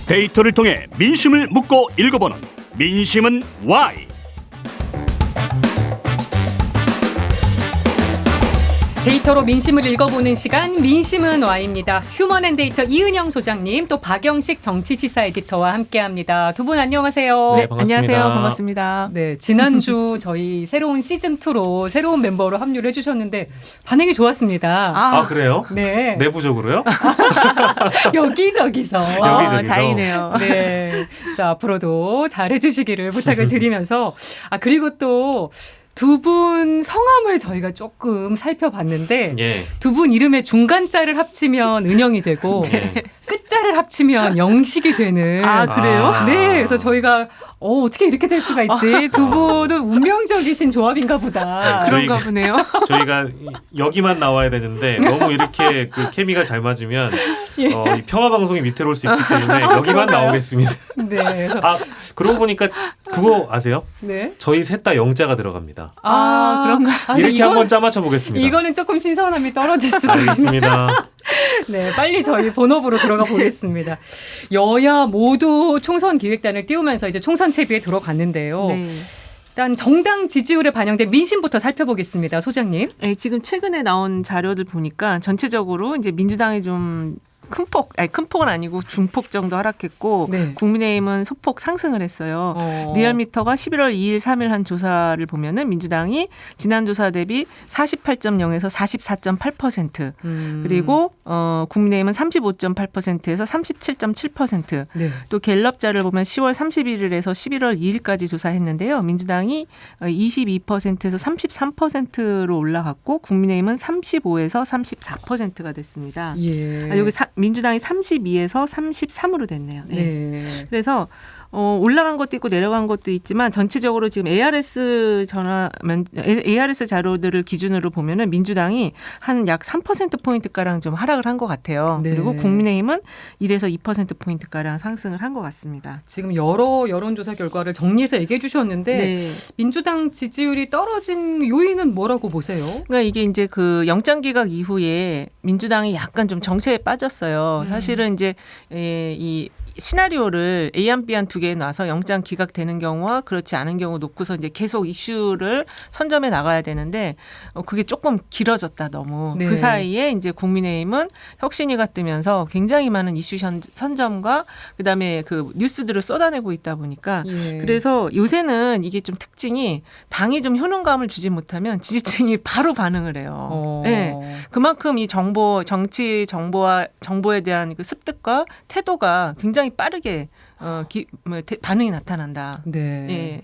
데이터를 통해 민심을 묻고 읽어보는 민심은 Y. 데이터로 민심을 읽어보는 시간 민심은 Y입니다. 휴먼앤데이터 이은영 소장님, 또 박영식 정치시사 에디터와 함께합니다. 두 분 안녕하세요. 네, 반갑습니다. 안녕하세요. 반갑습니다. 네, 지난주 저희 새로운 시즌2로 새로운 멤버로 합류를 해주셨는데 반응이 좋았습니다. 아, 그래요? 네. 내부적으로요? 여기저기서. 여기저기서. 다행이네요. 네. 자, 앞으로도 잘해주시기를 부탁을 드리면서, 그리고 또 두 분 성함을 저희가 조금 살펴봤는데, 예. 두 분 이름의 중간자를 합치면 은영이 되고, 네. 끝자를 합치면 영식이 되는. 그래요? 네. 그래서 저희가 어떻게 이렇게 될 수가 있지? 두 분은 운명적이신 조합인가 보다. 그런가 보네요. 저희가 여기만 나와야 되는데 너무 이렇게 그 케미가 잘 맞으면 예. 이 평화 방송이 밑으로 올 수 있기 때문에 여기만 나오겠습니다. 네. 그래서 그러고 보니까 그거 아세요? 네. 저희 셋 다 영자가 들어갑니다. 그런가? 이렇게 한번 짜맞춰 보겠습니다. 이거는 조금 신선함이 떨어질 수도 알겠습니다. 네, 빨리 저희 본업으로 들어가 보겠습니다. 여야 모두 총선 기획단을 띄우면서 이제 총선 채비에 들어갔는데요. 네. 일단 정당 지지율에 반영된 민심부터 살펴보겠습니다, 소장님. 네, 지금 최근에 나온 자료들 보니까 전체적으로 이제 민주당이 좀 큰 폭은 아니고 중폭 정도 하락했고, 네. 국민의힘은 소폭 상승을 했어요. 리얼미터가 11월 2일, 3일 한 조사를 보면은 민주당이 지난 조사 대비 48.0에서 44.8%, 그리고 국민의힘은 35.8%에서 37.7%. 네. 또 갤럽자를 보면 10월 31일에서 11월 2일까지 조사했는데요. 민주당이 22%에서 33%로 올라갔고, 국민의힘은 35에서 34%가 됐습니다. 예. 여기 민주당이 32에서 33으로 됐네요. 네. 네. 그래서 올라간 것도 있고 내려간 것도 있지만 전체적으로 지금 ARS 자료들을 기준으로 보면은 민주당이 한 약 3%포인트 가량 좀 하락을 한 것 같아요. 네. 그리고 국민의힘은 1에서 2%포인트 가량 상승을 한 것 같습니다. 지금 여러 여론조사 결과를 정리해서 얘기해 주셨는데, 네. 민주당 지지율이 떨어진 요인은 뭐라고 보세요? 그러니까 이게 이제 그 영장 기각 이후에 민주당이 약간 좀 정체에 빠졌어요. 사실은 이제 이 시나리오를 A안 B안 두 개 놔서 영장 기각되는 경우와 그렇지 않은 경우 놓고서 이제 계속 이슈를 선점해 나가야 되는데 그게 조금 길어졌다 너무. 네. 그 사이에 이제 국민의힘은 혁신위가 뜨면서 굉장히 많은 이슈 선점과 그다음에 그 뉴스들을 쏟아내고 있다 보니까 예. 그래서 요새는 이게 좀 특징이 당이 좀 효능감을 주지 못하면 지지층이 바로 반응을 해요. 네. 그만큼 이 정치 정보에 대한 그 습득과 태도가 굉장히 빠르게 반응이 나타난다. 네. 예.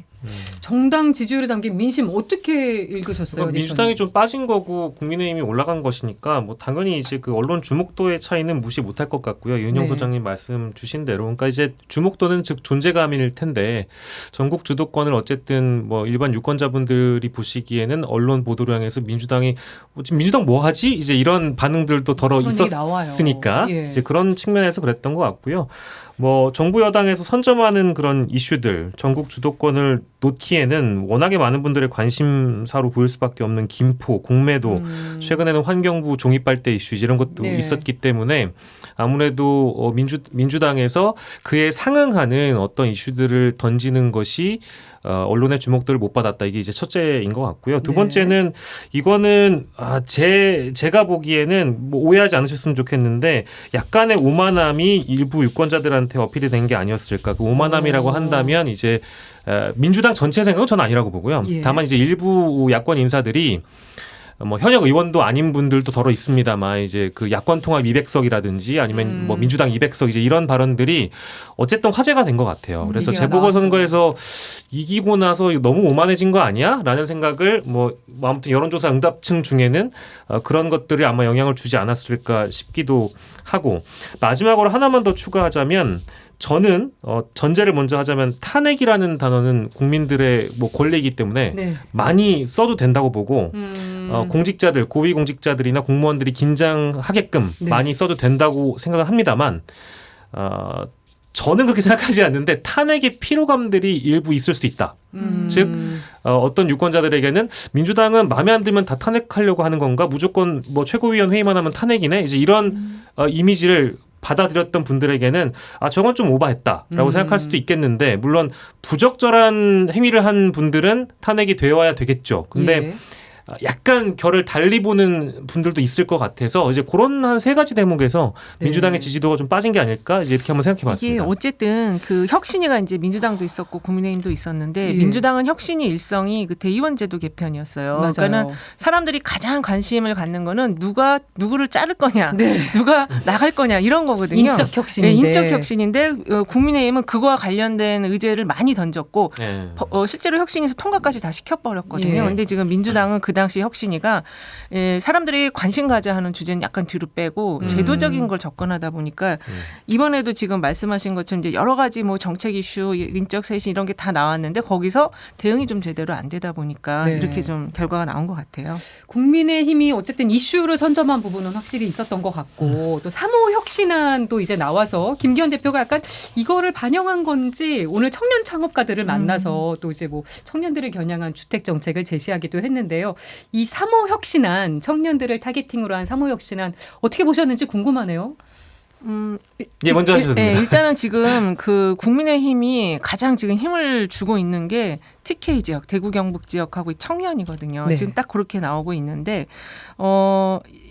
정당 지지율에 담긴 민심 어떻게 읽으셨어요? 민주당이 좀 빠진 거고 국민의힘이 올라간 것이니까 뭐 당연히 이제 그 언론 주목도의 차이는 무시 못할 것 같고요. 윤영 네. 소장님 말씀 주신 대로, 그러니까 이제 주목도는 즉 존재감일 텐데 전국 주도권을 어쨌든 뭐 일반 유권자분들이 보시기에는 언론 보도량에서 민주당이 지금 민주당 뭐 하지? 이제 이런 반응들도 덜어 그런 얘기 있었으니까 나와요. 예. 이제 그런 측면에서 그랬던 것 같고요. 뭐 정부 여당에서 선점하는 그런 이슈들, 전국 주도권을 놓기에는 워낙에 많은 분들의 관심사로 보일 수밖에 없는 김포, 공매도, 최근에는 환경부 종이빨대 이슈 이런 것도 네. 있었기 때문에 아무래도 민주당에서 그에 상응하는 어떤 이슈들을 던지는 것이 언론의 주목도를 못 받았다. 이게 이제 첫째인 것 같고요. 두 네. 번째는 이거는 제가 보기에는 뭐 오해하지 않으셨으면 좋겠는데 약간의 오만함이 일부 유권자들한테 어필이 된 게 아니었을까. 그 오만함이라고 한다면 이제 민주당 전체 생각은 저는 아니라고 보고요. 예. 다만 이제 일부 야권 인사들이 뭐 현역 의원도 아닌 분들도 덜어 있습니다만 이제 그 야권 통합 200석이라든지 아니면 뭐 민주당 200석 이제 이런 발언들이 어쨌든 화제가 된 것 같아요. 그래서 재보궐선거에서 이기고 나서 너무 오만해진 거 아니야? 라는 생각을 뭐 아무튼 여론조사 응답층 중에는 그런 것들이 아마 영향을 주지 않았을까 싶기도 하고, 마지막으로 하나만 더 추가하자면 저는 전제를 먼저 하자면 탄핵이라는 단어는 국민들의 뭐 권리이기 때문에 네. 많이 많이 써도 된다고 보고 공직자들, 고위 공직자들이나 공무원들이 긴장하게끔 네. 많이 써도 된다고 생각을 합니다만 저는 그렇게 생각하지 않는데 탄핵의 피로감들이 일부 있을 수 있다. 즉 어떤 유권자들에게는 민주당은 마음에 안 들면 다 탄핵하려고 하는 건가? 무조건 뭐 최고위원 회의만 하면 탄핵이네? 이제 이런 이미지를 받아들였던 분들에게는 아 저건 좀 오바했다라고 생각할 수도 있겠는데 물론 부적절한 행위를 한 분들은 탄핵이 되어야 되겠죠. 근데 예. 약간 결을 달리 보는 분들도 있을 것 같아서 이제 그런 한 세 가지 대목에서 네. 민주당의 지지도가 좀 빠진 게 아닐까 이제 이렇게 한번 이게 생각해봤습니다. 어쨌든 그 혁신위가 이제 민주당도 있었고 국민의힘도 있었는데 예. 민주당은 혁신위 일성이 그 대의원제도 개편이었어요. 맞아요. 그러니까는 사람들이 가장 관심을 갖는 거는 누가 누구를 자를 거냐, 네. 누가 나갈 거냐 이런 거거든요. 인적 혁신인데. 네, 인적 혁신인데 국민의힘은 그거와 관련된 의제를 많이 던졌고 네. 실제로 혁신에서 통과까지 다 시켜버렸거든요. 예. 근데 지금 민주당은 그 당시 혁신위가 사람들이 관심 가져 하는 주제는 약간 뒤로 빼고 제도적인 걸 접근하다 보니까 이번에도 지금 말씀하신 것처럼 이제 여러 가지 뭐 정책 이슈, 인적 쇄신 이런 게 다 나왔는데 거기서 대응이 좀 제대로 안 되다 보니까 네. 이렇게 좀 결과가 나온 것 같아요. 국민의힘이 어쨌든 이슈를 선점한 부분은 확실히 있었던 것 같고 또 3호 혁신안도 이제 나와서 김기현 대표가 약간 이거를 반영한 건지 오늘 청년 창업가들을 만나서 또 이제 뭐 청년들을 겨냥한 주택 정책을 제시하기도 했는데요. 이 3호 혁신안 청년들을 타겟팅으로 한 3호 혁신안 어떻게 보셨는지 궁금하네요. 예, 먼저 하셔도 됩니다. 일단은 지금 그 국민의힘이 가장 지금 힘을 주고 있는 게 TK 지역, 대구 경북 지역하고 청년이거든요. 네. 지금 딱 그렇게 나오고 있는데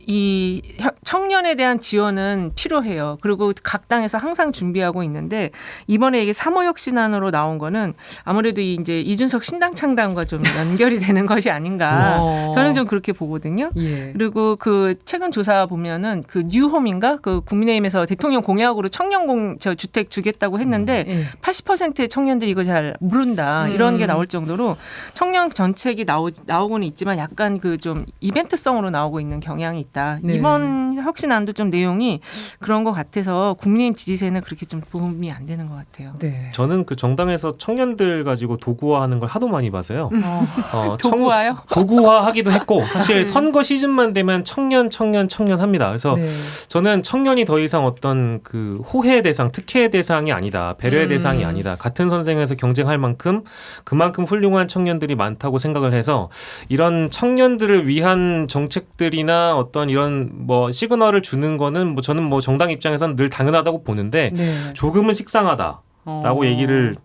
이 청년에 대한 지원은 필요해요. 그리고 각 당에서 항상 준비하고 있는데 이번에 이게 3호 혁신안으로 나온 거는 아무래도 이제 이준석 신당 창당과 좀 연결이 되는 것이 아닌가. 저는 좀 그렇게 보거든요. 예. 그리고 그 최근 조사 보면은 그 뉴홈인가 그 국민의힘에서 대통령 공약으로 청년 주택 주겠다고 했는데 예. 80%의 청년들이 이거 잘 모른다 이런 게 나올 정도로 청년 정책이 나오고는 있지만 약간 그 좀 이벤트성으로 나오고 있는 경향이 있다. 네. 이번 혁신안도 좀 내용이 그런 것 같아서 국민의힘 지지세는 그렇게 좀 도움이 안 되는 것 같아요. 네. 저는 그 정당에서 청년들 가지고 도구화하는 걸 하도 많이 봐서요. 도구화요? 도구화하기도 했고 사실 선거 시즌만 되면 청년 합니다. 그래서 네. 저는 청년이 더 이상 어떤 그 호혜 대상, 특혜 대상이 아니다. 배려의 대상이 아니다. 같은 선생에서 경쟁할 만큼 그만큼 훌륭한 청년들이 많다고 생각을 해서 이런 청년들을 위한 정책들이나 어떤 이런 뭐 시그널을 주는 거는 뭐 저는 뭐 정당 입장에서는 늘 당연하다고 보는데 네. 조금은 식상하다. 라고 얘기를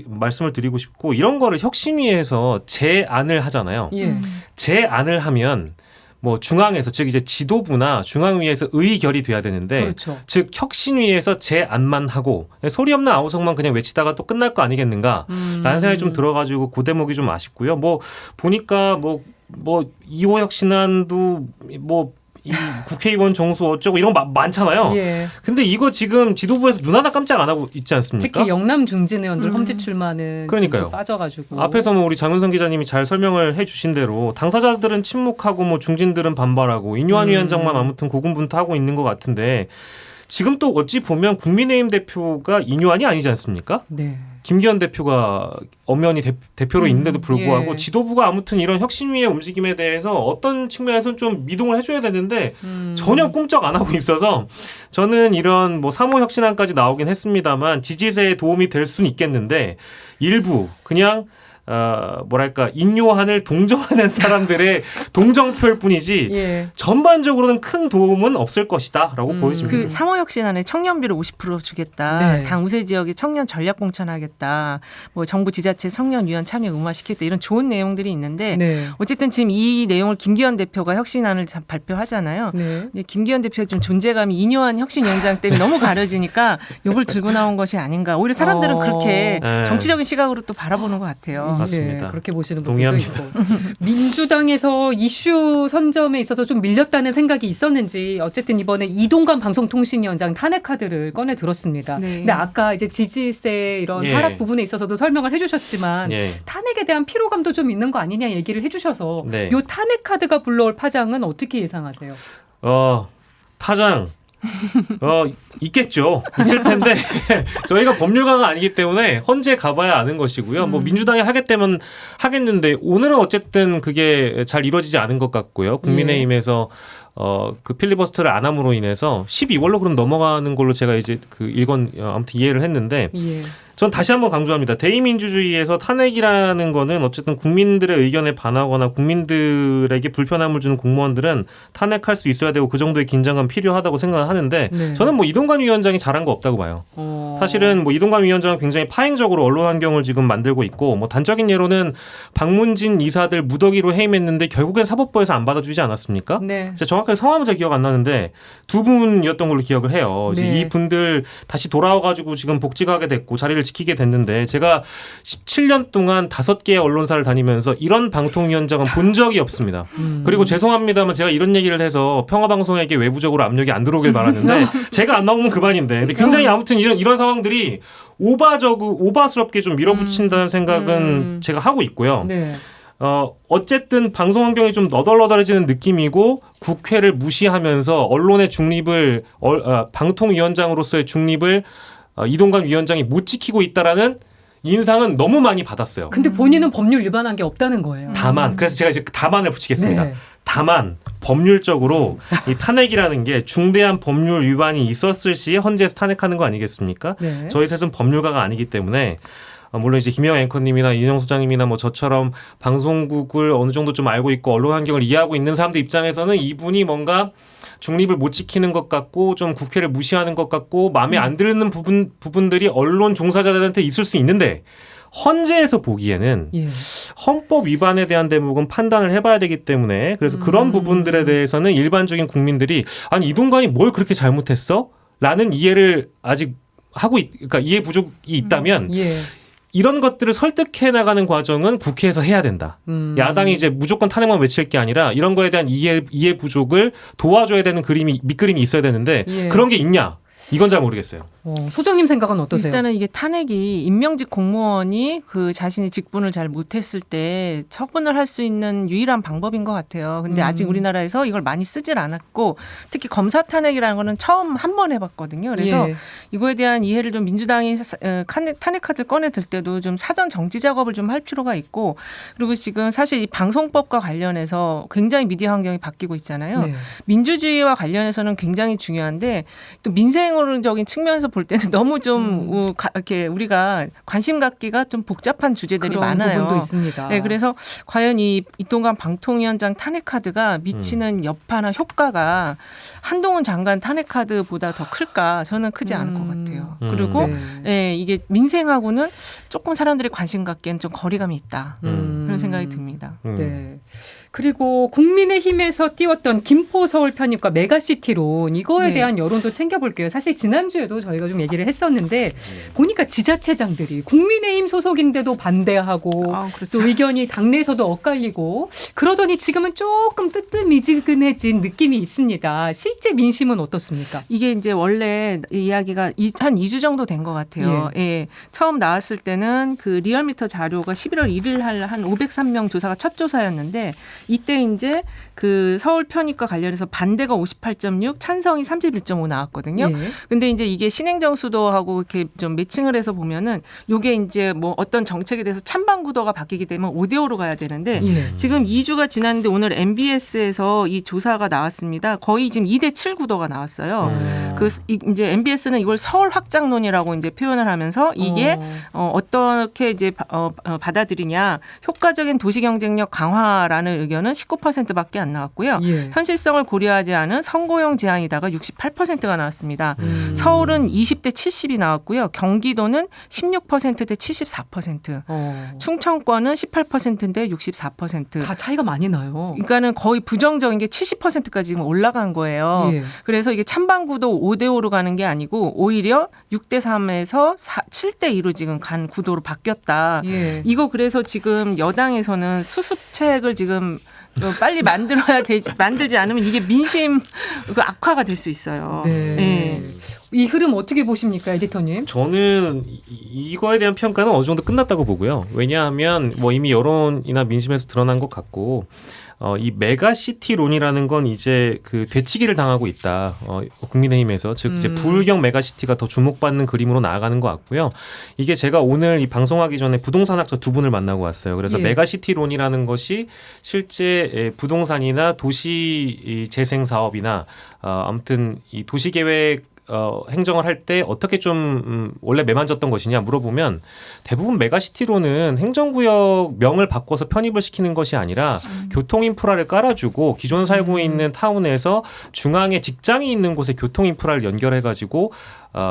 말씀을 드리고 싶고 이런 거를 혁신위에서 제안을 하잖아요. 예. 제안을 하면 뭐 중앙에서 즉 이제 지도부나 중앙위에서 의결이 돼야 되는데 그렇죠. 즉 혁신위에서 제안만 하고 소리 없는 아우성만 그냥 외치다가 또 끝날 거 아니겠는가 라는 생각이 좀 들어가지고 그 대목이 좀 아쉽고요. 뭐 보니까 뭐 2호 혁신안도 뭐 이 국회의원 정수 어쩌고 이런 거 많잖아요. 예. 근데 이거 지금 지도부에서 눈 하나 깜짝 안 하고 있지 않습니까? 특히 영남 중진 의원들 험지 출마는 그러니까요. 좀 빠져가지고 앞에서 뭐 우리 장윤선 기자님이 잘 설명을 해주신 대로 당사자들은 침묵하고 뭐 중진들은 반발하고 인요한 위원장만 아무튼 고군분투하고 있는 것 같은데 지금 또 어찌 보면 국민의힘 대표가 인요한이 아니지 않습니까? 네. 김기현 대표가 엄연히 대표로 있는데도 불구하고 예. 지도부가 아무튼 이런 혁신위의 움직임에 대해서 어떤 측면에서는 좀 미동을 해줘야 되는데 전혀 꿈쩍 안 하고 있어서 저는 이런 뭐 3호 혁신안까지 나오긴 했습니다만 지지세에 도움이 될 수는 있겠는데 일부 그냥 뭐랄까 인요한을 동정하는 사람들의 동정표일 뿐이지 예. 전반적으로는 큰 도움은 없을 것이다라고 보여집니다. 그 3호 혁신안에 청년비를 50% 주겠다. 네. 당 우세 지역에 청년 전략 공천하겠다. 뭐 정부 지자체 청년 위원 참여 의무화시키겠다. 이런 좋은 내용들이 있는데 네. 어쨌든 지금 이 내용을 김기현 대표가 혁신안을 발표하잖아요. 네. 김기현 대표의 좀 존재감이 인요한 혁신위원장 때문에 너무 가려지니까 이걸 들고 나온 것이 아닌가. 오히려 사람들은 그렇게 네. 정치적인 시각으로 또 바라보는 것 같아요. 맞습니다. 네, 그렇게 보시는 분들도 동의합니다. 있고. 민주당에서 이슈 선점에 있어서 좀 밀렸다는 생각이 있었는지 어쨌든 이번에 이동관 방송통신위원장 탄핵 카드를 꺼내 들었습니다. 네. 근데 아까 이제 지지세 이런 예. 하락 부분에 있어서도 설명을 해주셨지만 예. 탄핵에 대한 피로감도 좀 있는 거 아니냐 얘기를 해주셔서 네. 요 탄핵 카드가 불러올 파장은 어떻게 예상하세요? 파장 있겠죠. 있을 텐데 저희가 법률가가 아니기 때문에 헌재 가봐야 아는 것이고요. 뭐 민주당이 하겠다면 하겠는데 오늘은 어쨌든 그게 잘 이루어지지 않은 것 같고요. 국민의힘에서 그 필리버스터를 안 함으로 인해서 12월로 그럼 넘어가는 걸로 제가 이제 그 일건 아무튼 이해를 했는데 예. 전 다시 한번 강조합니다. 대의민주주의에서 탄핵이라는 거는 어쨌든 국민들의 의견에 반하거나 국민들에게 불편함을 주는 공무원들은 탄핵할 수 있어야 되고 그 정도의 긴장감 필요하다고 생각을 하는데 네. 저는 뭐 이동관 위원장이 잘한 거 없다고 봐요. 사실은 뭐 이동관 위원장은 굉장히 파행적으로 언론 환경을 지금 만들고 있고 뭐 단적인 예로는 박문진 이사들 무더기로 해임했는데 결국엔 사법부에서 안 받아주지 않았습니까? 네. 제가 정확하게 성함은 잘 기억 안 나는데 두 분이었던 걸로 기억을 해요. 이제 네. 이 분들 다시 돌아와가지고 지금 복직하게 됐고 자리를 지키게 됐는데 제가 17년 동안 5개의 언론사를 다니면서 이런 방통위원장은 본 적이 없습니다. 그리고 죄송합니다만 제가 이런 얘기를 해서 평화방송에게 외부적으로 압력이 안 들어오길 바라는데 제가 안 나오면 그만인데 근데 굉장히 아무튼 이런 상황들이 오바스럽게 좀 밀어붙인다는 생각은 제가 하고 있고요. 네. 어쨌든 방송 환경이 좀 너덜너덜해지는 느낌이고 국회를 무시하면서 언론의 중립을 방통위원장으로서의 중립을 이동관 위원장이 못 지키고 있다라는 인상은 너무 많이 받았어요. 근데 본인은 법률 위반한 게 없다는 거예요. 다만 그래서 제가 이제 다만을 붙이겠습니다. 네. 다만 법률적으로 이 탄핵이라는 게 중대한 법률 위반이 있었을 시에 헌재에서 탄핵하는 거 아니겠습니까? 네. 저희 셋은 법률가가 아니기 때문에 물론 이제 김혜영 앵커님이나 이인영 소장님이나 뭐 저처럼 방송국을 어느 정도 좀 알고 있고 언론 환경을 이해하고 있는 사람들 입장에서는 이분이 뭔가 중립을 못 지키는 것 같고 좀 국회를 무시하는 것 같고 마음에 안 드는 부분들이 언론 종사자들한테 있을 수 있는데 헌재에서 보기에는 예. 헌법 위반에 대한 대목은 판단을 해봐야 되기 때문에 그래서 그런 부분들에 대해서는 일반적인 국민들이 아니 이동관이 뭘 그렇게 잘못했어? 라는 이해를 아직 그러니까 이해 부족이 있다면 예. 이런 것들을 설득해 나가는 과정은 국회에서 해야 된다. 야당이 이제 무조건 탄핵만 외칠 게 아니라 이런 거에 대한 이해 부족을 도와줘야 되는 밑그림이 있어야 되는데 예. 그런 게 있냐? 이건 잘 모르겠어요. 소장님 생각은 어떠세요? 일단은 이게 탄핵이 임명직 공무원이 그 자신의 직분을 잘 못했을 때 처분을 할 수 있는 유일한 방법인 것 같아요. 근데 아직 우리나라에서 이걸 많이 쓰질 않았고 특히 검사 탄핵이라는 거는 처음 한 번 해봤거든요. 그래서 예. 이거에 대한 이해를 좀 민주당이 탄핵 카드를 꺼내들 때도 좀 사전 정지 작업을 좀 할 필요가 있고 그리고 지금 사실 이 방송법과 관련해서 굉장히 미디어 환경이 바뀌고 있잖아요. 네. 민주주의와 관련해서는 굉장히 중요한데 또 민생적인 측면에서 볼 때는 너무 좀 이렇게 우리가 관심 갖기가 좀 복잡한 주제들이 그런 많아요. 부분도 있습니다. 네, 그래서 과연 이 이동관 방통위원장 탄핵 카드가 미치는 여파나 효과가 한동훈 장관 탄핵 카드보다 더 클까? 저는 크지 않을 것 같아요. 그리고 네. 이게 민생하고는 조금 사람들이 관심 갖기엔 좀 거리감이 있다. 그런 생각이 듭니다. 네. 그리고 국민의힘에서 띄웠던 김포 서울 편입과 메가시티론 이거에 네. 대한 여론도 챙겨볼게요. 사실 지난주에도 저희가 좀 얘기를 했었는데 보니까 지자체장들이 국민의힘 소속인데도 반대하고 그렇죠. 또 의견이 당내에서도 엇갈리고 그러더니 지금은 조금 뜨뜻미지근해진 느낌이 있습니다. 실제 민심은 어떻습니까? 이게 이제 원래 이야기가 한 2주 정도 된 것 같아요. 예. 처음 나왔을 때는 그 리얼미터 자료가 11월 1일 한 503명 조사가 첫 조사였는데 이때 이제 그 서울 편입과 관련해서 반대가 58.6, 찬성이 31.5 나왔거든요. 예. 근데 이제 이게 신행정 수도하고 이렇게 좀 매칭을 해서 보면은 요게 이제 뭐 어떤 정책에 대해서 찬반 구도가 바뀌게 되면 5대5로 가야 되는데 예. 지금 2주가 지났는데 오늘 MBS에서 이 조사가 나왔습니다. 거의 지금 2대7 구도가 나왔어요. 이제 MBS는 이걸 서울 확장론이라고 이제 표현을 하면서 이게 어떻게 이제 받아들이냐 효과적인 도시 경쟁력 강화라는 의견은 19%밖에 안 나왔고요. 예. 현실성을 고려하지 않은 선고용 제한이다가 68%가 나왔습니다. 서울은 20대 70이 나왔고요. 경기도는 16%대 74%. 충청권은 18%인데 64%. 다 차이가 많이 나요. 그러니까는 거의 부정적인 게 70%까지 지금 올라간 거예요. 예. 그래서 이게 찬반구도 5대5로 가는 게 아니고 오히려 6대3에서 7대2로 지금 간 구도로 바뀌었다. 예. 이거 그래서 지금 여당에서는 수습책을 지금 빨리 만들지 않으면 이게 민심 악화가 될 수 있어요. 네. 네. 이 흐름 어떻게 보십니까, 에디터님? 저는 이거에 대한 평가는 어느 정도 끝났다고 보고요. 왜냐하면 뭐 이미 여론이나 민심에서 드러난 것 같고 이 메가시티론이라는 건 이제 그 되치기를 당하고 있다. 국민의힘에서 즉 이제 부울경 메가시티가 더 주목받는 그림으로 나아가는 것 같고요. 이게 제가 오늘 이 방송하기 전에 부동산학자 두 분을 만나고 왔어요. 그래서 예. 메가시티론이라는 것이 실제 부동산이나 도시 재생 사업이나 아무튼 이 도시계획 행정을 할 때 어떻게 좀 원래 매만졌던 것이냐 물어보면 대부분 메가시티로는 행정구역 명을 바꿔서 편입을 시키는 것이 아니라 교통 인프라를 깔아주고 기존 살고 있는 타운에서 중앙에 직장이 있는 곳에 교통 인프라를 연결해가지고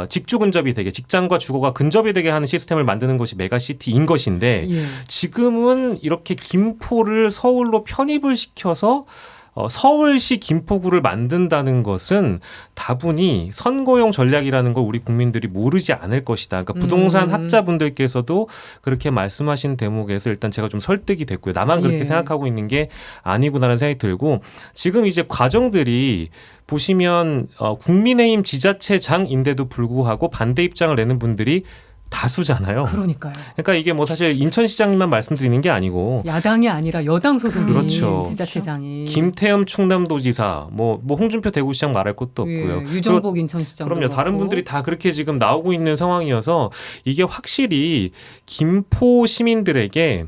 직주 근접이 되게 직장과 주거가 근접이 되게 하는 시스템을 만드는 것이 메가시티인 것인데 예. 지금은 이렇게 김포를 서울로 편입을 시켜서 서울시 김포구를 만든다는 것은 다분히 선거용 전략이라는 걸 우리 국민들이 모르지 않을 것이다. 그러니까 부동산 학자분들께서도 그렇게 말씀하신 대목에서 일단 제가 좀 설득이 됐고요. 나만 그렇게 예. 생각하고 있는 게 아니구나라는 생각이 들고 지금 이제 과정들이 보시면 국민의힘 지자체장인데도 불구하고 반대 입장을 내는 분들이 다수잖아요. 그러니까요. 그러니까 이게 뭐 사실 인천시장님만 말씀드리는 게 아니고 야당이 아니라 여당 소속인 그렇죠. 지자체장이. 김태흠 충남도지사, 뭐 홍준표 대구시장 말할 것도 없고요. 예, 유정복 인천시장. 그럼요. 다른 분들이 다 그렇게 지금 나오고 있는 상황이어서 이게 확실히 김포 시민들에게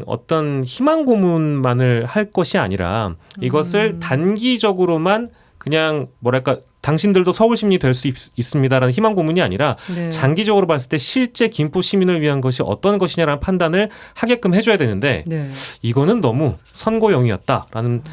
어떤 희망 고문만을 할 것이 아니라 이것을 단기적으로만 그냥 뭐랄까 당신들도 서울 시민이 될 수 있습니다라는 희망 고문이 아니라 네. 장기적으로 봤을 때 실제 김포 시민을 위한 것이 어떤 것이냐라는 판단을 하게끔 해줘야 되는데 네. 이거는 너무 선거용이었다라는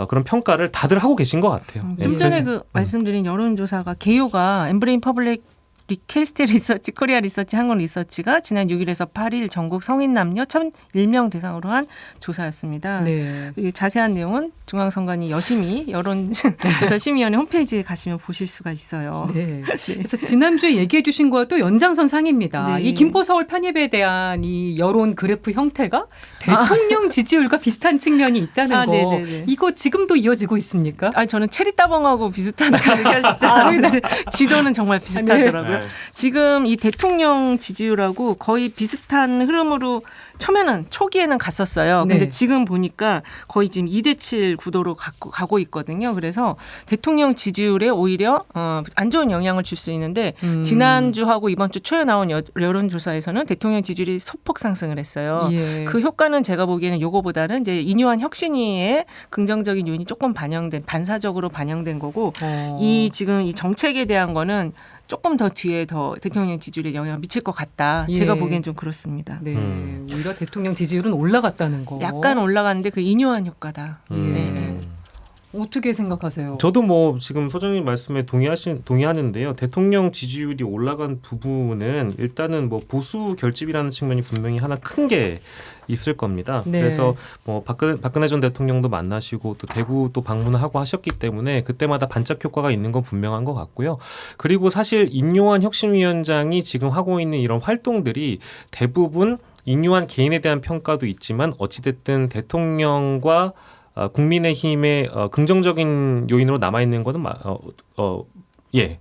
그런 평가를 다들 하고 계신 것 같아요. 좀 예, 전에 그래서, 그 말씀드린 여론조사가 개요가 엠브레인 퍼블릭 리퀘스트 리서치 코리아 리서치 한국 리서치가 지난 6일에서 8일 전국 성인 남녀 1,001명 대상으로 한 조사였습니다. 네. 이 자세한 내용은 중앙선관위 여심이 여론조사 심의위원회 홈페이지에 가시면 보실 수가 있어요. 네. 그래서 지난주에 얘기해 주신 거와 또 연장선상입니다. 네. 이 김포 서울 편입에 대한 이 여론 그래프 형태가 대통령 지지율과 비슷한 측면이 있다는 거. 네네네. 이거 지금도 이어지고 있습니까? 아니 저는 체리 따봉하고 비슷하다고 얘기하셨잖아요. 근데 지도는 정말 비슷하더라고요. 네. 지금 이 대통령 지지율하고 거의 비슷한 흐름으로 처음에는 초기에는 갔었어요. 근데 네. 지금 보니까 거의 지금 2대7 구도로 가고 있거든요. 그래서 대통령 지지율에 오히려 안 좋은 영향을 줄 수 있는데 지난주하고 이번 주 초에 나온 여론조사에서는 대통령 지지율이 소폭 상승을 했어요. 예. 그 효과는 제가 보기에는 요거보다는 이제 인유한 혁신위의 긍정적인 요인이 조금 반사적으로 반영된 거고 이 지금 이 정책에 대한 거는 조금 더 뒤에 더 대통령 지지율에 영향을 미칠 것 같다. 예. 제가 보기엔 좀 그렇습니다. 네. 오히려 대통령 지지율은 올라갔다는 거. 약간 올라갔는데 그 인유한 효과다. 네. 어떻게 생각하세요? 저도 뭐 지금 소장님 말씀에 동의하는데요. 대통령 지지율이 올라간 부분은 일단은 뭐 보수 결집이라는 측면이 분명히 하나 큰 게 있을 겁니다. 네. 그래서 뭐 박근혜 전 대통령도 만나시고 또 대구 또 방문을 하고 하셨기 때문에 그때마다 반짝 효과가 있는 건 분명한 것 같고요. 그리고 사실 인요한 혁신위원장이 지금 하고 있는 이런 활동들이 대부분 인요한 개인에 대한 평가도 있지만 어찌됐든 대통령과 국민의힘의 긍정적인 요인으로 남아있는 거는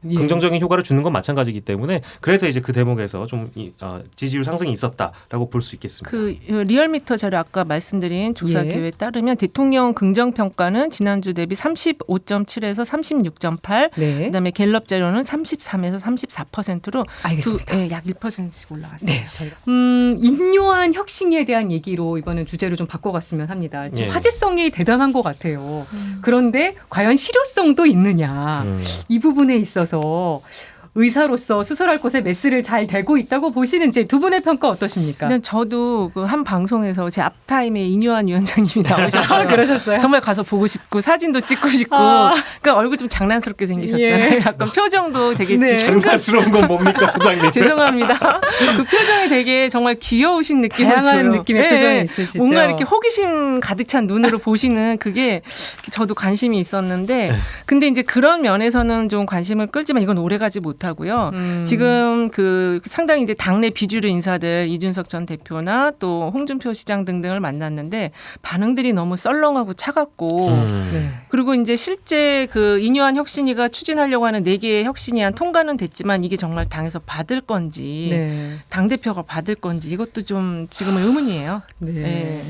긍정적인 효과를 주는 건 마찬가지이기 때문에 그래서 이제 그 대목에서 좀 지지율 상승이 있었다라고 볼 수 있겠습니다. 그 리얼미터 자료 아까 말씀드린 조사 결과에 따르면 대통령 긍정 평가는 지난주 대비 35.7에서 36.8, 네. 그다음에 갤럽 자료는 33에서 34%로 알겠습니다. 약 1%씩 올라갔어요. 네, 저희가 인요한 혁신에 대한 얘기로 이번엔 주제를 좀 바꿔갔으면 합니다. 좀 예. 화제성이 대단한 것 같아요. 그런데 과연 실효성도 있느냐 이 부분에 있어서 의사로서 수술할 곳에 메스를 잘 대고 있다고 보시는지 두 분의 평가 어떠십니까? 근데 저도 그 한 방송에서 제 앞타임에 인요한 위원장님이 나오셨어요. 그러셨어요? 정말 가서 보고 싶고 사진도 찍고 싶고 그러니까 얼굴 좀 장난스럽게 생기셨잖아요. 예. 약간 표정도 되게 네. 장난스러운 건 뭡니까, 소장님? 죄송합니다. 그 표정이 되게 정말 귀여우신 느낌을 다양한 줘요. 느낌의 표정이 있으시죠. 뭔가 이렇게 호기심 가득 찬 눈으로 보시는 그게 저도 관심이 있었는데 근데 이제 그런 면에서는 좀 관심을 끌지만 이건 오래가지 못하고요. 지금 그 상당히 이제 당내 비주류 인사들 이준석 전 대표나 또 홍준표 시장 등등을 만났는데 반응들이 너무 썰렁하고 차갑고 네. 그리고 이제 실제 그 인요한 혁신위가 추진하려고 하는 4개의 혁신위안 통과는 됐지만 이게 정말 당에서 받을 건지 네. 당대표가 받을 건지 이것도 좀 지금은 의문이에요. 네. 네.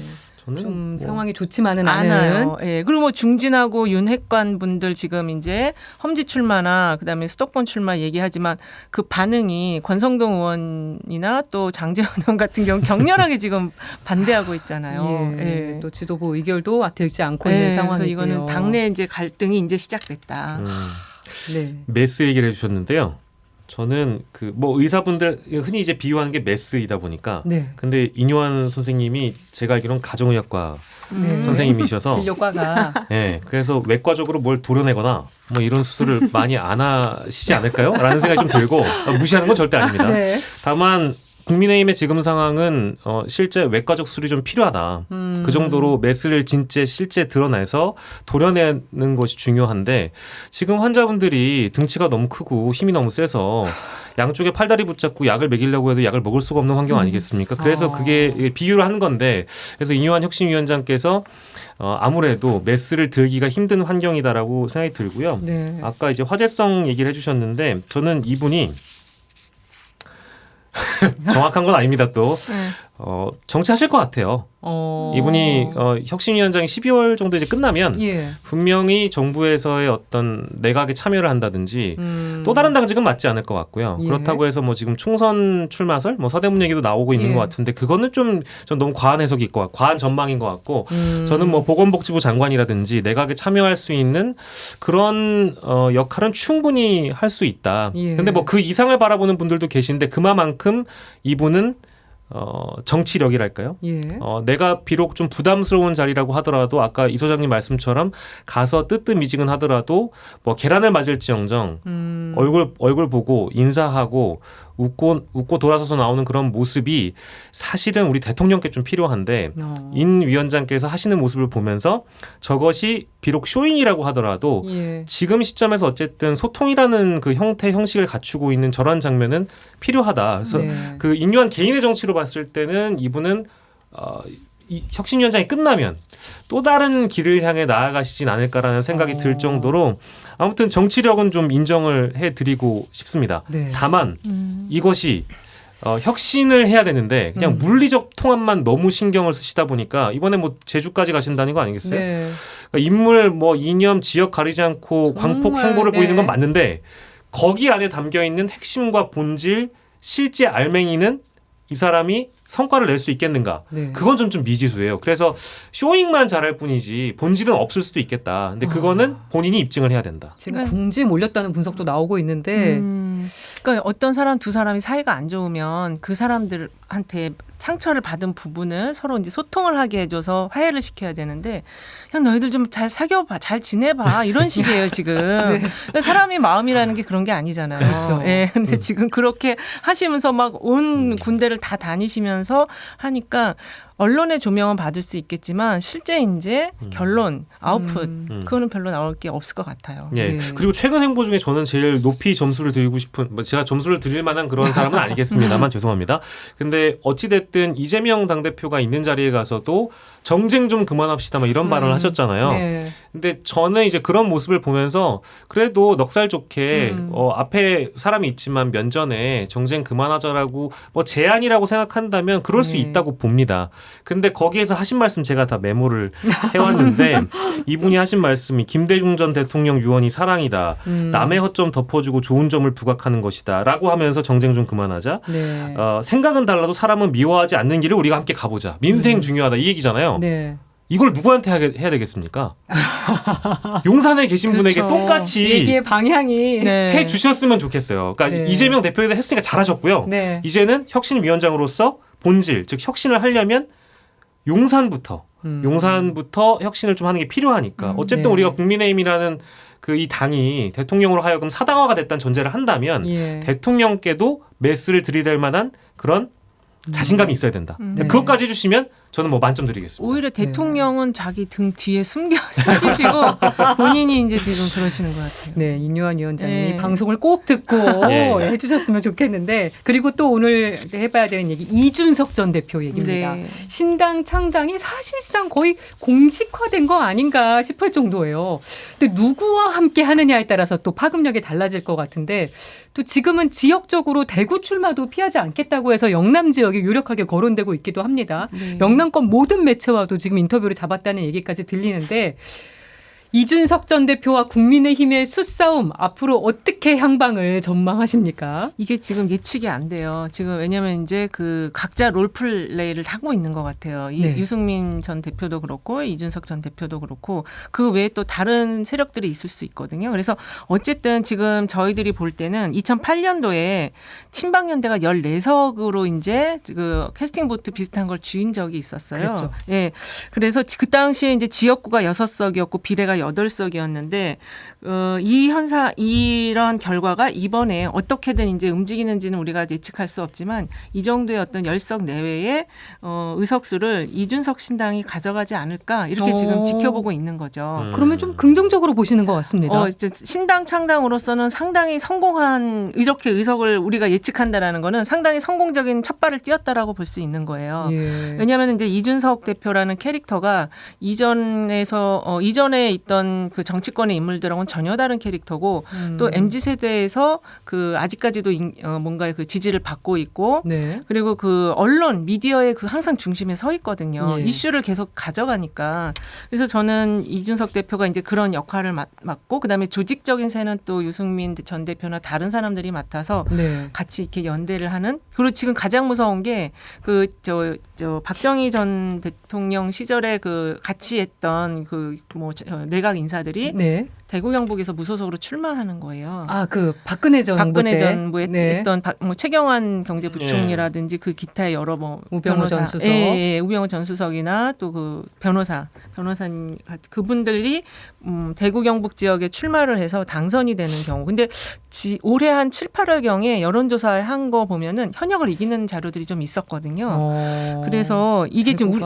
저는 좀 뭐 상황이 좋지만은 않아요. 않은. 예. 그리고 뭐 중진하고 윤핵관 분들 지금 이제 험지 출마나 그다음에 수도권 출마 얘기하지만 그 반응이 권성동 의원이나 또 장제원 의원 같은 경우 격렬하게 지금 반대하고 있잖아요. 예. 예. 또 지도부 의결도 되지 않고 예, 있는 그래서 상황이고요. 이거는 당내 이제 갈등이 이제 시작됐다. 네. 메스 얘기를 해주셨는데요. 저는 그 뭐 의사분들 흔히 이제 비유하는 게 메스이다 보니까. 네. 근데 인요한 선생님이 제가 알기로는 가정의학과 네. 선생님이셔서. 진료과가 네, 그래서 외과적으로 뭘 도려내거나 뭐 이런 수술을 많이 안 하시지 않을까요? 라는 생각이 좀 들고 무시하는 건 절대 아닙니다. 네. 다만 국민의힘의 지금 상황은 실제 외과적 수술이 좀 필요하다. 그 정도로 메스를 진짜 실제 드러내서 도려내는 것이 중요한데 지금 환자분들이 등치가 너무 크고 힘이 너무 세서 양쪽에 팔다리 붙잡고 약을 먹이려고 해도 약을 먹을 수가 없는 환경 아니겠습니까? 그래서 그게 비유를 하는 건데 그래서 인요한 혁신위원장께서 아무래도 메스를 들기가 힘든 환경이다라고 생각이 들고요. 네. 아까 이제 화제성 얘기를 해주셨는데 저는 이분이 정확한 건 아닙니다. 또 정치하실 것 같아요. 이분이 혁신위원장이 12월 정도 이제 끝나면 예. 분명히 정부에서의 어떤 내각에 참여를 한다든지 또 다른 당직은 맞지 않을 것 같고요. 예. 그렇다고 해서 뭐 지금 총선 출마설, 뭐 서대문 얘기도 나오고 있는 예. 것 같은데 그거는 좀 너무 과한 해석이 있고 과한 전망인 것 같고 저는 뭐 보건복지부 장관이라든지 내각에 참여할 수 있는 그런 역할은 충분히 할 수 있다. 예. 근데 뭐 그 이상을 바라보는 분들도 계신데 그만큼 이분은 정치력이랄까요? 예. 내가 비록 좀 부담스러운 자리라고 하더라도 아까 이 소장님 말씀처럼 가서 뜨뜻미지근 하더라도 뭐 계란을 맞을지언정 얼굴 보고 인사하고 웃고 돌아서서 나오는 그런 모습이 사실은 우리 대통령께 좀 필요한데 인 위원장께서 하시는 모습을 보면서 저것이 비록 쇼잉이라고 하더라도 예. 지금 지금 시점에서 어쨌든 소통이라는 그 형식을 갖추고 있는 저런 장면은 필요하다. 그래서 네. 그 인요한 개인의 정치로 봤을 때는 이분은 이 혁신위원장이 끝나면 또 다른 길을 향해 나아가시진 않을까라는 생각이 들 정도로 아무튼 정치력은 좀 인정을 해드리고 싶습니다. 네. 다만 이것이 혁신을 해야 되는데 그냥 물리적 통합만 너무 신경을 쓰시다 보니까 이번에 뭐 제주까지 가신다는 거 아니겠어요? 네. 그러니까 인물 뭐 이념 지역 가리지 않고 광폭 정말, 행보를 네. 보이는 건 맞는데 거기 안에 담겨 있는 핵심과 본질 실제 알맹이는 이 사람이 성과를 낼 수 있겠는가? 네. 그건 좀 미지수예요. 그래서 쇼잉만 잘할 뿐이지 본질은 없을 수도 있겠다. 근데 그거는 본인이 입증을 해야 된다. 지금 궁지에 몰렸다는 분석도 나오고 있는데 그러니까 어떤 사람 두 사람이 사이가 안 좋으면 그 사람들한테 상처를 받은 부분을 서로 이제 소통을 하게 해줘서 화해를 시켜야 되는데 그냥 너희들 좀 잘 사귀어봐, 잘 지내봐 이런 식이에요 지금. 그러니까 사람의 마음이라는 게 그런 게 아니잖아요. 그렇죠. 예, 근데 지금 그렇게 하시면서 막 온 군대를 다 다니시면서 하니까. 언론의 조명은 받을 수 있겠지만 실제 이제 결론, 아웃풋 그거는 별로 나올 게 없을 것 같아요. 예. 네. 그리고 최근 행보 중에 저는 제일 높이 점수를 드리고 싶은 뭐 제가 점수를 드릴 만한 그런 사람은 아니겠습니다만 죄송합니다. 근데 어찌 됐든 이재명 당대표가 있는 자리에 가서도 정쟁 좀 그만합시다 막 이런 발언을 하셨잖아요. 네. 근데 저는 이제 그런 모습을 보면서 그래도 넉살 좋게 앞에 사람이 있지만 면전에 정쟁 그만하자라고 뭐 제안이라고 생각한다면 그럴 수 네. 있다고 봅니다. 근데 거기에서 하신 말씀 제가 다 메모를 해왔는데 이분이 하신 말씀이 김대중 전 대통령 유언이 사랑이다. 남의 허점 덮어주고 좋은 점을 부각하는 것이다. 라고 하면서 정쟁 좀 그만하자. 네. 생각은 달라도 사람은 미워하지 않는 길을 우리가 함께 가보자. 민생 중요하다. 이 얘기잖아요. 네. 이걸 누구한테 해야 되겠습니까? 용산에 계신 분에게 그렇죠. 똑같이 얘기의 방향이 네. 해 주셨으면 좋겠어요. 그러니까 네. 이재명 대표에다 했으니까 잘하셨고요. 네. 이제는 혁신위원장으로서 본질, 즉 혁신을 하려면 용산부터 혁신을 좀 하는 게 필요하니까 어쨌든 네. 우리가 국민의힘이라는 그 이 당이 대통령으로 하여금 사당화가 됐다는 전제를 한다면 예. 대통령께도 메스를 들이댈 만한 그런 자신감이 있어야 된다. 네. 그것까지 해주시면 저는 뭐 만점 드리겠습니다. 오히려 대통령은 자기 등 뒤에 숨기시고 본인이 이제 지금 그러시는 것 같아요. 네, 인요한 위원장이 네. 이 방송을 꼭 듣고 예. 해주셨으면 좋겠는데 그리고 또 오늘 해봐야 되는 얘기 이준석 전 대표 얘기입니다. 네. 신당 창당이 사실상 거의 공식화된 거 아닌가 싶을 정도예요. 근데 누구와 함께 하느냐에 따라서 또 파급력이 달라질 것 같은데 또 지금은 지역적으로 대구 출마도 피하지 않겠다고 해서 영남 지역이 유력하게 거론되고 있기도 합니다. 네. 영남권 모든 매체와도 지금 인터뷰를 잡았다는 얘기까지 들리는데 이준석 전 대표와 국민의힘의 수싸움 앞으로 어떻게 향방을 전망하십니까? 이게 지금 예측이 안 돼요. 지금 왜냐하면 이제 그 각자 롤플레이를 하고 있는 것 같아요. 네. 유승민 전 대표도 그렇고 이준석 전 대표도 그렇고 그 외에 또 다른 세력들이 있을 수 있거든요. 그래서 어쨌든 지금 저희들이 볼 때는 2008년도에 친박연대가 14석으로 이제 그 캐스팅 보트 비슷한 걸 쥐인 적이 있었어요. 그랬죠. 예. 그래서 그 당시에 이제 지역구가 6석이었고 비례가 8석이었는데 이러한 결과가 이번에 어떻게든 이제 움직이는지는 우리가 예측할 수 없지만 이 정도의 어떤 10석 내외의 의석수를 이준석 신당이 가져가지 않을까 이렇게 지금 지켜보고 있는 거죠. 그러면 좀 긍정적으로 보시는 것 같습니다. 이제 신당 창당으로서는 상당히 성공한 이렇게 의석을 우리가 예측한다라는 거는 상당히 성공적인 첫발을 띄었다라고 볼 수 있는 거예요. 예. 왜냐하면 이제 이준석 대표라는 캐릭터가 이전에 있던 그 정치권의 인물들하고는 전혀 다른 캐릭터고 또 MZ 세대에서 그 아직까지도 뭔가 그 지지를 받고 있고 네. 그리고 그 언론 미디어의 그 항상 중심에 서 있거든요. 예. 이슈를 계속 가져가니까 그래서 저는 이준석 대표가 이제 그런 역할을 맡고 그다음에 조직적인 새는 또 유승민 전 대표나 다른 사람들이 맡아서 네. 같이 이렇게 연대를 하는 그리고 지금 가장 무서운 게 그 저 박정희 전 대통령 시절에 그 같이 했던 그 뭐 내각 인사들이 네. 대구 경북에서 무소속으로 출마하는 거예요. 아, 그 박근혜 박근혜 때. 정부에 네. 했던 뭐 최경환 경제부총리라든지 그 기타의 여러 뭐 우병우 전 수석. 예, 우병우 전 수석이나 또 그 변호사님 그분들이 대구 경북 지역에 출마를 해서 당선이 되는 경우. 근데 올해 한 7, 8월경에 여론조사에 한 거 보면은 현역을 이기는 자료들이 좀 있었거든요. 그래서 이게 지금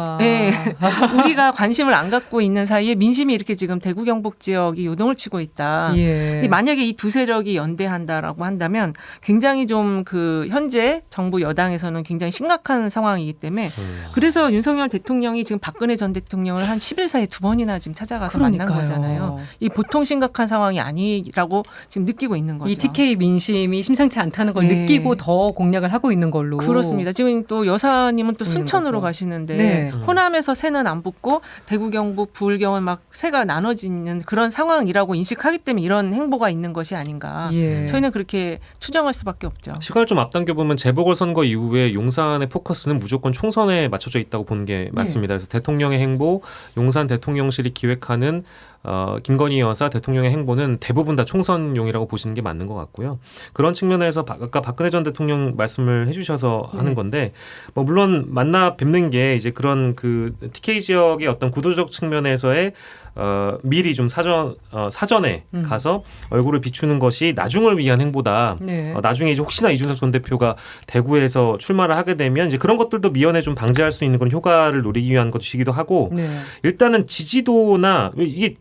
우리가 관심을 안 갖고 있는 사이에 민심이 이렇게 지금 대구 경북 지역이 요동을 치고 있다. 예. 만약에 이 두 세력이 연대한다라고 한다면 굉장히 좀 그 현재 정부 여당에서는 굉장히 심각한 상황이기 때문에 그래서 윤석열 대통령이 지금 박근혜 전 대통령을 한 10일 사이에 2번이나 지금 찾아가서 만난 거잖아요. 이 보통 심각한 상황이 아니라고 지금 느끼고 있는 거죠. 이 TK 민심이 심상치 않다는 걸 네. 느끼고 더 공략을 하고 있는 걸로. 그렇습니다. 지금 또 여사님은 또 보이는 순천으로 거죠. 가시는데 네. 호남에서 새는 안 붙고 대구 경북 부울경은 막 새가 나눠지는 그런 상황이라고 인식하기 때문에 이런 행보가 있는 것이 아닌가. 예. 저희는 그렇게 추정할 수밖에 없죠. 시간을 좀 앞당겨 보면 재보궐선거 이후에 용산의 포커스는 무조건 총선에 맞춰져 있다고 보는 게 맞습니다. 그래서 대통령의 행보, 용산 대통령실이 기획하는 김건희 여사 대통령의 행보는 대부분 다 총선용이라고 보시는 게 맞는 것 같고요. 그런 측면에서 아까 박근혜 전 대통령 말씀을 해주셔서 하는 건데, 뭐 물론 만나 뵙는 게 이제 그런 그 TK 지역의 어떤 구도적 측면에서의 미리 좀 사전에 가서 얼굴을 비추는 것이 나중을 위한 행보다. 네. 나중에 이제 혹시나 이준석 전 대표가 대구에서 출마를 하게 되면 이제 그런 것들도 미연에 좀 방지할 수 있는 그런 효과를 노리기 위한 것이기도 하고. 네. 일단은 지지도나 이게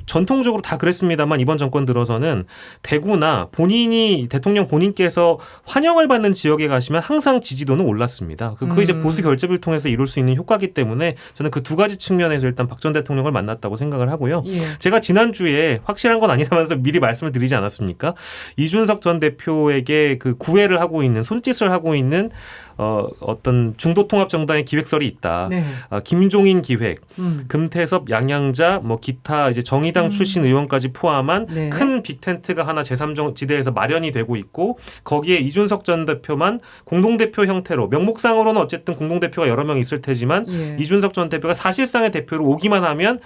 전통적으로 다 그랬습니다만 이번 정권 들어서는 대구나 본인이 대통령 본인께서 환영을 받는 지역에 가시면 항상 지지도는 올랐습니다. 그 이제 보수 결집을 통해서 이룰 수 있는 효과이기 때문에 저는 그 두 가지 측면에서 일단 박 전 대통령을 만났다고 생각을 하고요. 예. 제가 지난주에 확실한 건 아니라면서 미리 말씀을 드리지 않았습니까? 이준석 전 대표에게 그 구애를 하고 있는 손짓을 하고 있는 어떤 중도통합정당의 기획설이 있다. 네. 김종인 기획, 금태섭, 양양자, 뭐 기타 이제 정의당 출신 의원까지 포함한 네. 큰 빅텐트가 하나 제3지대에서 마련이 되고 있고 거기에 이준석 전 대표만 공동대표 형태로 명목상으로는 어쨌든 공동대표가 여러 명 있을 테지만 예. 이준석 전 대표가 사실상의 대표로 오기만 하면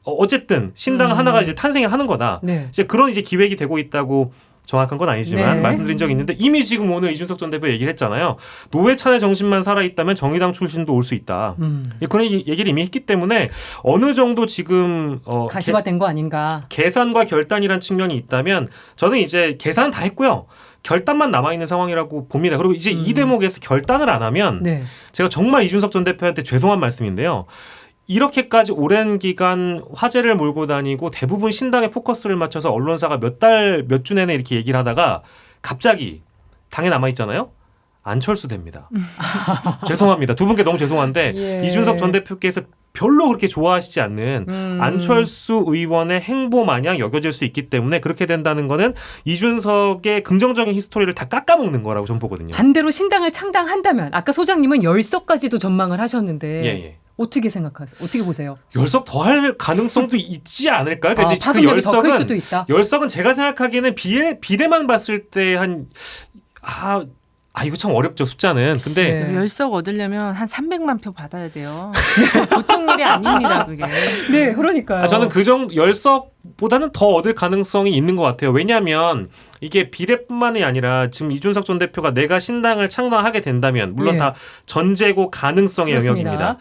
어쨌든 신당 하나가 이제 탄생이 하는 거다. 네. 이제 그런 이제 기획이 되고 있다고. 정확한 건 아니지만 네. 말씀드린 적이 있는데 이미 지금 오늘 이준석 전 대표 얘기를 했잖아요. 노회찬의 정신만 살아있다면 정의당 출신도 올 수 있다. 그런 얘기를 이미 했기 때문에 어느 정도 지금 가시화된 거 아닌가. 계산과 결단이란 측면이 있다면 저는 이제 계산 다 했고요. 결단만 남아있는 상황이라고 봅니다. 그리고 이제 이 대목에서 결단을 안 하면 네. 제가 정말 이준석 전 대표한테 죄송한 말씀인데요. 이렇게까지 오랜 기간 화제를 몰고 다니고 대부분 신당에 포커스를 맞춰서 언론사가 몇 주 내내 이렇게 얘기를 하다가 갑자기 당에 남아있잖아요. 안철수 됩니다. 죄송합니다. 두 분께 너무 죄송한데 예. 이준석 전 대표께서 별로 그렇게 좋아하시지 않는 안철수 의원의 행보 마냥 여겨질 수 있기 때문에 그렇게 된다는 거는 이준석의 긍정적인 히스토리를 다 깎아먹는 거라고 저는 보거든요. 반대로 신당을 창당한다면 아까 소장님은 10석까지도 전망을 하셨는데 예. 어떻게 생각하세요? 어떻게 보세요? 열석 더 할 가능성도 있지 않을까요? 그러니까 이제 그 파급력이 더 클 수도 있다. 열석은 제가 생각하기에는 비례만 봤을 때 이거 참 어렵죠, 숫자는. 근데 네. 열석 얻으려면 한 300만 표 받아야 돼요. 보통 일이 아닙니다, 그게. 네, 그러니까요. 저는 그 정도 열석보다는 더 얻을 가능성이 있는 것 같아요. 왜냐하면 이게 비례뿐만이 아니라 지금 이준석 전 대표가 내가 신당을 창당하게 된다면 물론 예. 다 전제고 가능성의 그렇습니다. 영역입니다.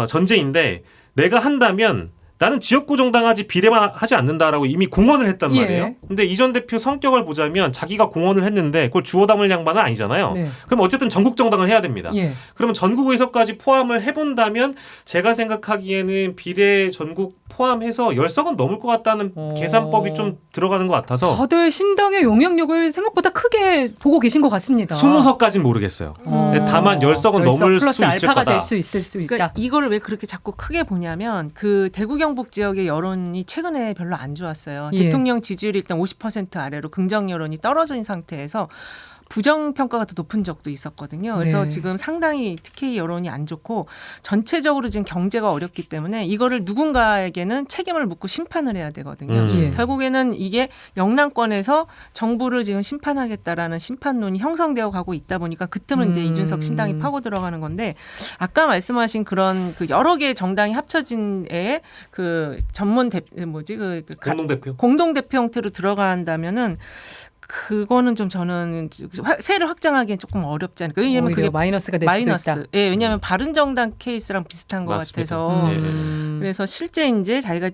전제인데 내가 한다면 나는 지역구 정당하지 비례만 하지 않는다라고 이미 공언을 했단 예. 말이에요. 근데 이 전 대표 성격을 보자면 자기가 공언을 했는데 그걸 주워 담을 양반은 아니잖아요. 네. 그럼 어쨌든 전국 정당을 해야 됩니다. 예. 그러면 전국 의석까지 포함을 해본다면 제가 생각하기에는 비례 전국 포함해서 열석은 넘을 것 같다는 계산법이 좀 들어가는 것 같아서 다들 신당의 영향력을 생각보다 크게 보고 계신 것 같습니다. 20석까지는 모르겠어요. 근데 다만 열석은 넘을 플러스 수 있을 알파가 거다. 될 수 있을 수 있다. 그러니까 이거를 왜 그렇게 자꾸 크게 보냐면 그 대구 경북 지역의 여론이 최근에 별로 안 좋았어요. 예. 대통령 지지율이 일단 50% 아래로 긍정 여론이 떨어진 상태에서 부정 평가가 더 높은 적도 있었거든요. 그래서 네. 지금 상당히 특히 여론이 안 좋고 전체적으로 지금 경제가 어렵기 때문에 이거를 누군가에게는 책임을 묻고 심판을 해야 되거든요. 예. 결국에는 이게 영남권에서 정부를 지금 심판하겠다라는 심판론이 형성되어 가고 있다 보니까 그 틈을 이제 이준석 신당이 파고 들어가는 건데 아까 말씀하신 그런 그 여러 개의 정당이 합쳐진 애의 그 전문 공동대표. 공동대표 형태로 들어간다면은 그거는 좀 저는 세를 확장하기엔 조금 어렵지 않을까. 왜냐하면 그게 마이너스가 될 수도 있다. 예, 왜냐하면 바른정당 케이스랑 비슷한 것 맞습니다. 같아서. 네. 그래서 실제 이제 자기가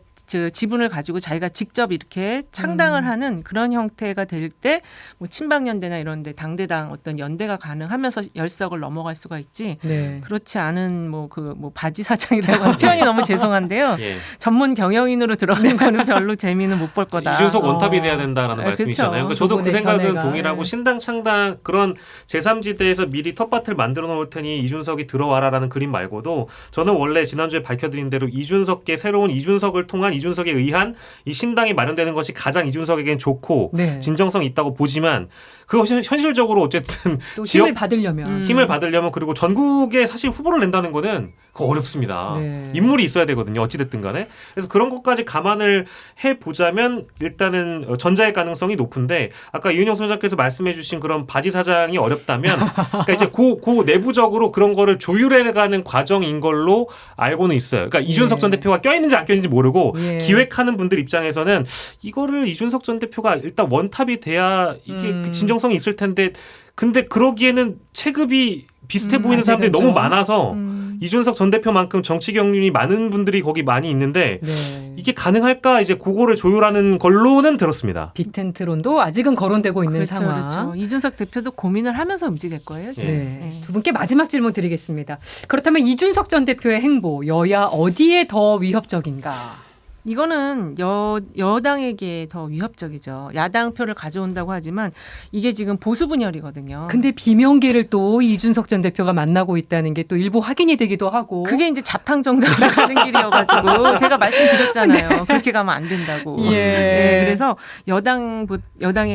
지분을 가지고 자기가 직접 이렇게 창당을 하는 그런 형태가 될 때 뭐 친박연대나 이런데 당대당 어떤 연대가 가능하면서 열석을 넘어갈 수가 있지. 네. 그렇지 않은 뭐 바지 사장이라고 하는 표현이 너무 죄송한데요. 예. 전문 경영인으로 들어가는 거는 별로 재미는 못 볼 거다. 이준석 원탑이 돼야 된다라는 아, 말씀이잖아요. 그쵸. 그러니까 저도 그 부분의 생각은 견해가. 동일하고 네. 신당 창당 그런 제3지대에서 미리 텃밭을 만들어 놓을 테니 이준석이 들어와라라는 그림 말고도 저는 원래 지난주에 밝혀드린 대로 이준석계 새로운 이준석을 통한 이준석에 의한 이 신당이 마련되는 것이 가장 이준석에겐 좋고 네. 진정성이 있다고 보지만 그거 현실적으로 어쨌든 또 지역 힘을 받으려면 힘을 받으려면 그리고 전국에 사실 후보를 낸다는 거는 그거 어렵습니다. 네. 인물이 있어야 되거든요. 어찌됐든 간에. 그래서 그런 것까지 감안을 해보자면 일단은 전자일 가능성이 높은데 아까 이은영 소장께서 말씀해 주신 그런 바지 사장이 어렵다면 그러니까 이제 그 내부적으로 그런 거를 조율해가는 과정인 걸로 알고는 있어요. 그러니까 이준석 전 대표가 껴있는지 안 껴있는지 모르고 예. 기획하는 분들 입장에서는 이거를 이준석 전 대표가 일단 원탑이 돼야 이게 그 진정성이 있을 텐데 근데 그러기에는 체급이 비슷해 보이는 사람들이 아직은 너무 좀. 많아서 이준석 전 대표만큼 정치 경륜이 많은 분들이 거기 많이 있는데 네. 이게 가능할까 이제 그거를 조율하는 걸로는 들었습니다. 빅텐트론도 아직은 거론되고 있는 그렇죠, 상황. 그렇죠. 이준석 대표도 고민을 하면서 움직일 거예요. 지금. 네. 네. 두 분께 마지막 질문 드리겠습니다. 그렇다면 이준석 전 대표의 행보 여야 어디에 더 위협적인가? 이거는 여당에게 더 위협적이죠. 야당 표를 가져온다고 하지만 이게 지금 보수 분열이거든요. 근데 비명계를 또 이준석 전 대표가 만나고 있다는 게 또 일부 확인이 되기도 하고. 그게 이제 잡탕 정당으로 가는 길이어가지고 제가 말씀드렸잖아요. 그렇게 가면 안 된다고. 예. 네, 그래서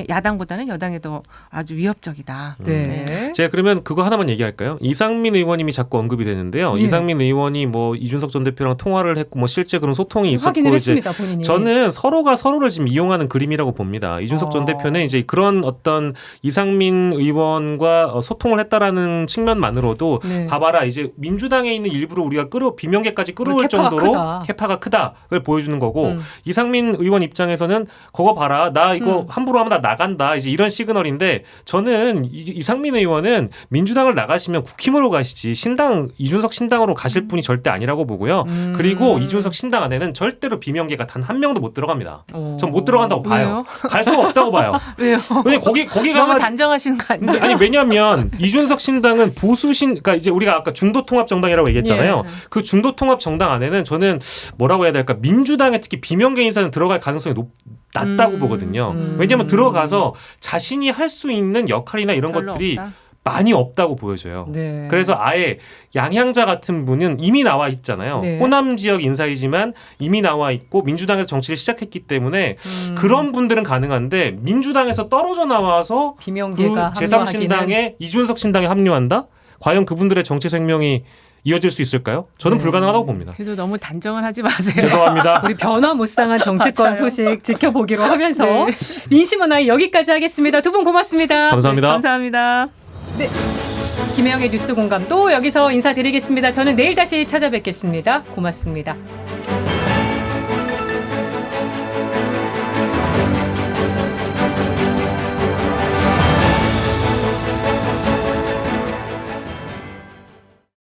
야당보다는 여당에 더 아주 위협적이다. 네. 제가 그러면 그거 하나만 얘기할까요? 이상민 의원님이 자꾸 언급이 되는데요. 예. 이상민 의원이 뭐 이준석 전 대표랑 통화를 했고 뭐 실제 그런 소통이 있었고 확인을 이제 했습니다, 본인이. 저는 서로가 서로를 지금 이용하는 그림이라고 봅니다. 이준석 전 대표는 이제 그런 어떤 이상민 의원과 소통을 했다라는 측면만으로도 네. 봐봐라 이제 민주당에 있는 일부러 우리가 비명계까지 끌어올 캐파가 정도로 크다. 캐파가 크다를 보여주는 거고 이상민 의원 입장에서는 그거 봐라 나 이거 함부로 하면 나 나간다 이제 이런 시그널인데 저는 이상민 의원은 민주당을 나가시면 국힘으로 가시지 이준석 신당으로 가실 분이 절대 아니라고 보고요. 그리고 이준석 신당 안에는 절대로 비명계가 단 한 명도 못 들어갑니다. 전 못 들어간다고 봐요. 갈 수가 없다고 봐요. 왜요? 왜냐 거기 너무 가면 단정하시는 거 아니에요? 아니 왜냐하면 이준석 신당은 그러니까 이제 우리가 아까 중도 통합 정당이라고 얘기했잖아요. 예. 그 중도 통합 정당 안에는 저는 뭐라고 해야 될까 민주당에 특히 비명계 인사는 들어갈 가능성이 낮다고 보거든요. 왜냐하면 들어가서 자신이 할 수 있는 역할이나 이런 별로 것들이 없다. 많이 없다고 보여져요. 네. 그래서 아예 양향자 같은 분은 이미 나와 있잖아요. 네. 호남 지역 인사이지만 이미 나와 있고 민주당에서 정치를 시작했기 때문에 그런 분들은 가능한데 민주당에서 떨어져 나와서 그 비명계가 제3신당에 이준석 신당에 합류한다? 과연 그분들의 정치 생명이 이어질 수 있을까요? 저는 네. 불가능하다고 봅니다. 그래도 너무 단정을 하지 마세요. 죄송합니다. 우리 변화무쌍한 정치권 맞아요. 소식 지켜보기로 하면서 네. 민심은 아이 여기까지 하겠습니다. 두 분 고맙습니다. 감사합니다. 감사합니다. 김혜영의 뉴스 공감도 여기서 인사드리겠습니다. 저는 내일 다시 찾아뵙겠습니다. 고맙습니다.